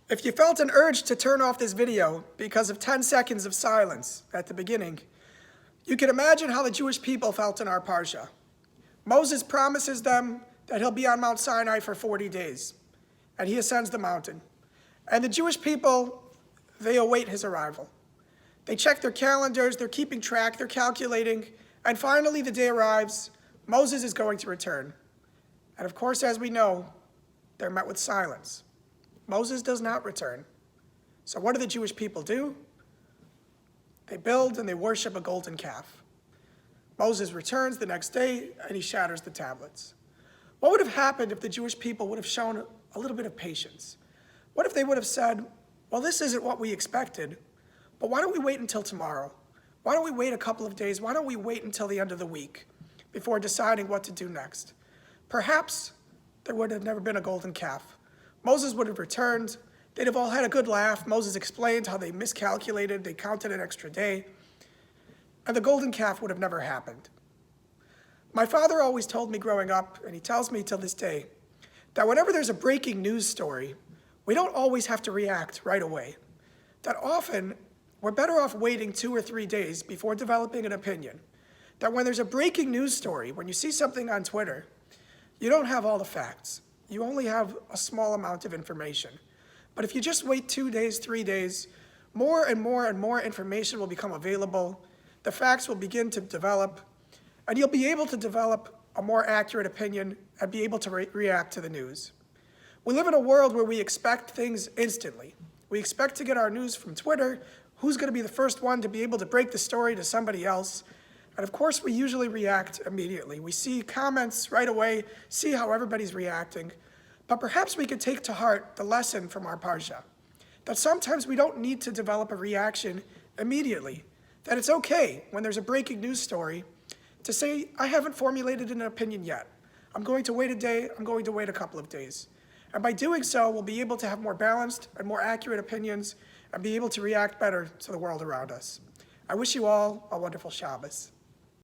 If you felt an urge to turn off this video because of 10 seconds of silence at the beginning, you can imagine how the Jewish people felt in our Parsha. Moses promises them that he'll be on Mount Sinai for 40 days, and he ascends the mountain. And the Jewish people, they await his arrival. They check their calendars, they're keeping track, they're calculating, and finally the day arrives. Moses is going to return. And of course, as we know, they're met with silence. Moses does not return. So what do the Jewish people do? They build and they worship a golden calf. Moses returns the next day and he shatters the tablets. What would have happened if the Jewish people would have shown a little bit of patience? What if they would have said, well, this isn't what we expected, but why don't we wait until tomorrow? Why don't we wait a couple of days? Why don't we wait until the end of the week before deciding what to do next? Perhaps there would have never been a golden calf. Moses would have returned. They'd have all had a good laugh. Moses explained how they miscalculated. They counted an extra day. And the golden calf would have never happened. My father always told me growing up, and he tells me till this day, that whenever there's a breaking news story, we don't always have to react right away. That often, we're better off waiting 2 or 3 days before developing an opinion. That when there's a breaking news story, when you see something on Twitter, you don't have all the facts. You only have a small amount of information. But if you just wait 2 days, 3 days, more and more and more information will become available. The facts will begin to develop, and you'll be able to develop a more accurate opinion and be able to react to the news. We live in a world where we expect things instantly. We expect to get our news from Twitter. Who's going to be the first one to be able to break the story to somebody else? And of course, we usually react immediately. We see comments right away, see how everybody's reacting. But perhaps we could take to heart the lesson from our Parsha, that sometimes we don't need to develop a reaction immediately, that it's okay when there's a breaking news story to say, I haven't formulated an opinion yet. I'm going to wait a day, I'm going to wait a couple of days. And by doing so, we'll be able to have more balanced and more accurate opinions and be able to react better to the world around us. I wish you all a wonderful Shabbos.